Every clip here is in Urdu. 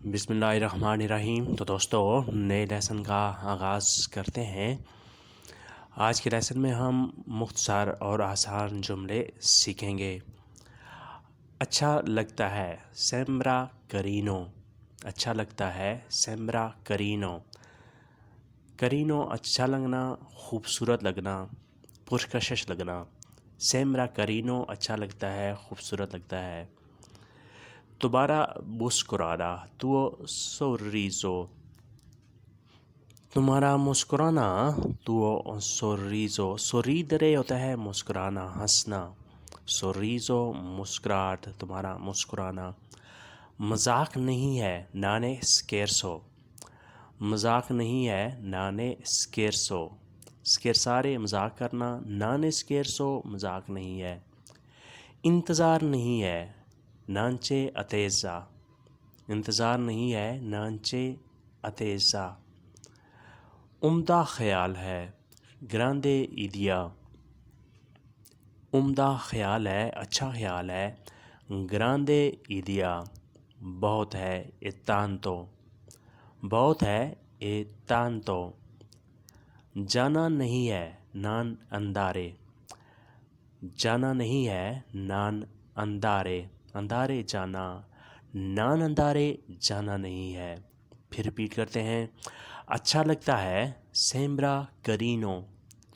بسم اللہ الرحمن الرحیم۔ تو دوستو نئے لیسن کا آغاز کرتے ہیں۔ آج کے لیسن میں ہم مختصر اور آسان جملے سیکھیں گے۔ اچھا لگتا ہے سیمبرا کرینو۔ اچھا لگتا ہے سیمبرا کرینو۔ کرینو اچھا لگنا، خوبصورت لگنا، پرکشش لگنا۔ سیمبرا کرینو اچھا لگتا ہے، خوبصورت لگتا ہے۔ دوبارہ مسکرانا، تو سوریزو۔ تمہارا مسکرانا، تو سوریزو۔ سوریدرے ہوتا ہے مسکرانا، ہنسنا۔ سوریزو مسکراہٹ، تمہارا مسکرانا۔ مذاق نہیں ہے نانے سکیرسو۔ مذاق نہیں ہے نانے سکیرسو۔ سکیرسارے مذاق کرنا، نانے سکیرسو مذاق نہیں ہے۔ انتظار نہیں ہے نانچے اتیزا۔ انتظار نہیں ہے نانچے اتیزا۔ عمدہ خیال ہے گراندے ایدیا۔ عمدہ خیال ہے، اچھا خیال ہے، گراندے ایدیا۔ بہت ہے اتانتو۔ بہت ہے اتانتو۔ جانا نہیں ہے نان اندارے۔ جانا نہیں ہے نان اندارے۔ اندارے جانا، نان اندارے جانا نہیں ہے۔ پھر ریپیٹ کرتے ہیں۔ اچھا لگتا ہے سیمبرا کرینو۔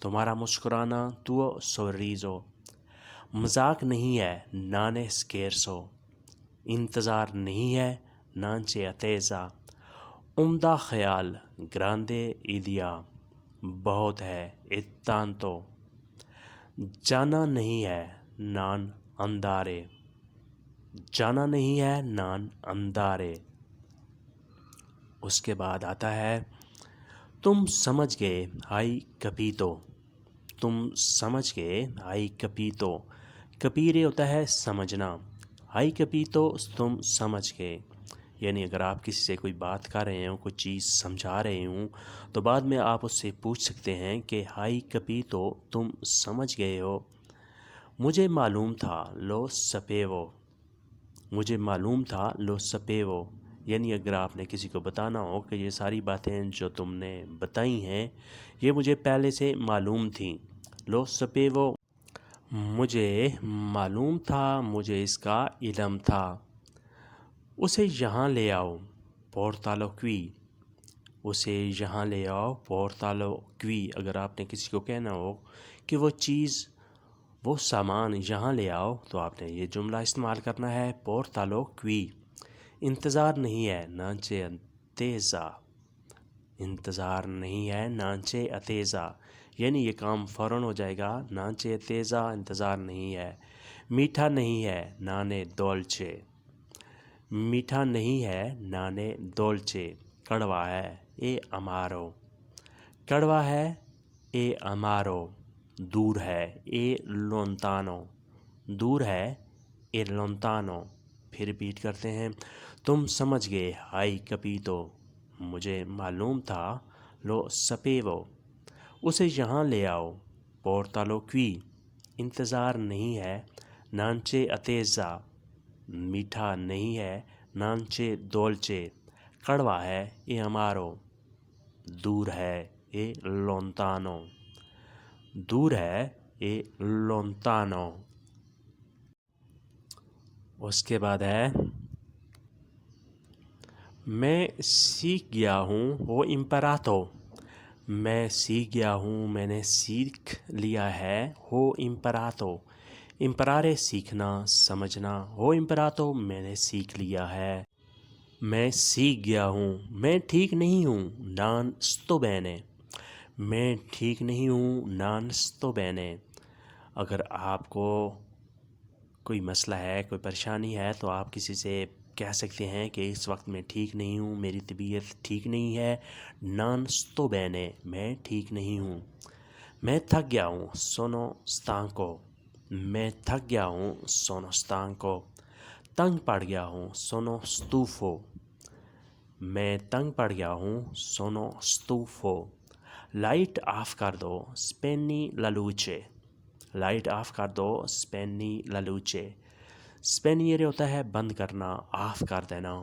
تمہارا مسکرانا، تو سوریزو۔ مذاق نہیں ہے نانے سکیرسو۔ انتظار نہیں ہے نانچے اتیزا۔ عمدہ خیال گراندے ایدیا۔ بہت ہے اتانتو۔ جانا نہیں ہے نان اندارے۔ جانا نہیں ہے نان اندارے۔ اس کے بعد آتا ہے تم سمجھ گئے ہائی کپیتو۔ تم سمجھ گئے ہائی کپیتو۔ کپیرے ہوتا ہے سمجھنا، ہائی کپیتو تم سمجھ گئے۔ یعنی اگر آپ کسی سے کوئی بات کر رہے ہوں، کوئی چیز سمجھا رہے ہوں، تو بعد میں آپ اس سے پوچھ سکتے ہیں کہ ہائی کپیتو تم سمجھ گئے ہو۔ مجھے معلوم تھا لو سپیوو۔ مجھے معلوم تھا لو سپیوو۔ یعنی اگر آپ نے کسی کو بتانا ہو کہ یہ ساری باتیں جو تم نے بتائی ہیں یہ مجھے پہلے سے معلوم تھیں۔ لو سپیوو، مجھے معلوم تھا، مجھے اس کا علم تھا۔ اسے یہاں لے آؤ، پورتالو کوی۔ اسے یہاں لے آؤ، پورتالو کوی۔ اگر آپ نے کسی کو کہنا ہو کہ وہ چیز، وہ سامان یہاں لے آؤ، تو آپ نے یہ جملہ استعمال کرنا ہے، پورتالو کوی۔ انتظار نہیں ہے نانچے اتیزا۔ انتظار نہیں ہے نانچے اتیزا۔ یعنی یہ کام فوراً ہو جائے گا، نانچے اتیزا انتظار نہیں ہے۔ میٹھا نہیں ہے نانے دولچے۔ میٹھا نہیں ہے نانے دولچے۔ کڑوا ہے اے امارو۔ کڑوا ہے اے امارو۔ دور ہے اے لونتانو۔ دور ہے اے لونتانو۔ پھر ریپیٹ کرتے ہیں۔ تم سمجھ گئے ہائی کپیتو۔ مجھے معلوم تھا لو سپیوو۔ اسے یہاں لے آؤ، پورتالو کوی۔ انتظار نہیں ہے نانچے اتیزا۔ میٹھا نہیں ہے نانچے دولچے۔ کڑوا ہے اے امارو۔ دور ہے اے لونتانو۔ دور ہے اے لونتانو۔ اس کے بعد ہے میں سیکھ گیا ہوں وہ امپراتو۔ میں سیکھ گیا ہوں، میں نے سیکھ لیا ہے، ہو امپراتو۔ امپرارے سیکھنا، سمجھنا، ہو امپراتو میں نے سیکھ لیا ہے۔ میں سیکھ گیا ہوں، میں ٹھیک نہیں ہوں، نان ستو بینے۔ میں ٹھیک نہیں ہوں، نان ستو بینے۔ اگر آپ کو کوئی مسئلہ ہے، کوئی پریشانی ہے، تو آپ کسی سے کہہ سکتے ہیں کہ اس وقت میں ٹھیک نہیں ہوں، میری طبیعت ٹھیک نہیں ہے، نان ستو بینے، میں ٹھیک نہیں ہوں۔ میں تھک گیا ہوں، سونو ستانکو۔ میں تھک گیا ہوں، سونو ستانکو۔ تنگ پڑ گیا ہوں، سونو ستوفو۔ میں تنگ پڑ گیا ہوں، سونو ستوفو۔ لائٹ آف کر دو، سپینی لالوچے۔ لائٹ آف کر دو، سپینی لالوچے۔ سپینیرے ہوتا ہے بند کرنا، آف کر دینا۔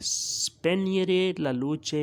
spegnere la luce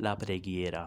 la preghiera,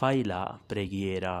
fai la preghiera।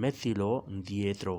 mettilo dietro,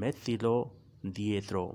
mettilo dietro,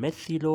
mettilo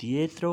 dietro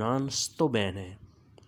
non sto bene,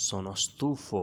sono stufo,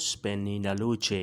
spegni la luce,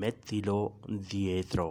mettilo dietro,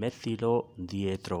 mettilo dietro।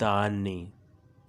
da anni,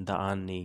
da anni,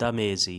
da mesi,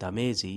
da mesi,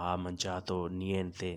ha mangiato niente,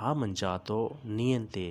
ha mangiato niente,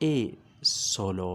e solo,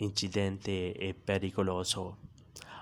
incidente e pericoloso,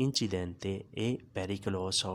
incidente e pericoloso।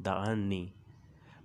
da anni,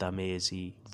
da mesi,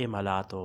e malato,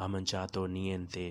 ha mangiato niente,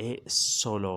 e solo,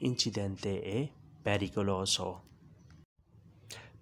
incidente e pericoloso।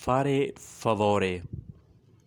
fare favore,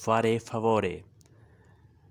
fare favore।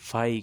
fai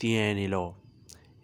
tienilo,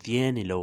tienilo,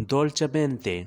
dolcemente,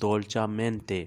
dolcemente,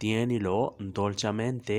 tienilo dolcemente,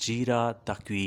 gira da qui,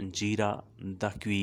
gira da qui,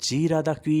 gira da qui,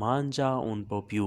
mangia un po' più,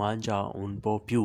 mangia un po' più,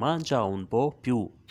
mangia un po' più,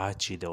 acido,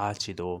acido।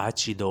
acido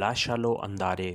lascialo andare,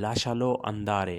lascialo andare,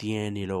tienilo,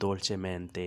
dolcemente,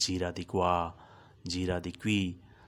gira di qua, gira di qui,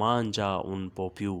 mangia un po' più,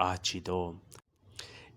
acido,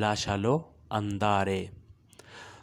lascialo andare।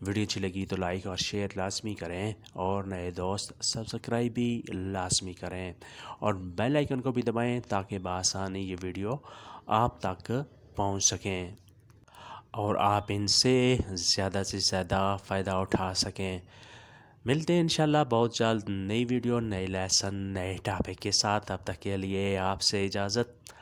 Video اچھی لگی تو لائک اور شیئر لازمی کریں، اور نئے دوست سبسکرائب بھی لازمی کریں، اور بیل آئیکن کو بھی دبائیں تاکہ بآسانی یہ ویڈیو آپ تک پہنچ سکیں اور آپ ان سے زیادہ فائدہ اٹھا سکیں۔ ملتے ہیں انشاءاللہ بہت جلد نئی ویڈیو، نئے لیسن، نئے ٹاپک کے ساتھ۔ اب تک کے لیے آپ سے اجازت،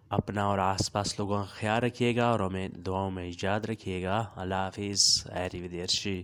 اپنا اور آس پاس لوگوں کا خیال رکھیے گا اور ہمیں دعاؤں میں یاد رکھیے گا۔ اللہ حافظ۔ ایری ودیرشی۔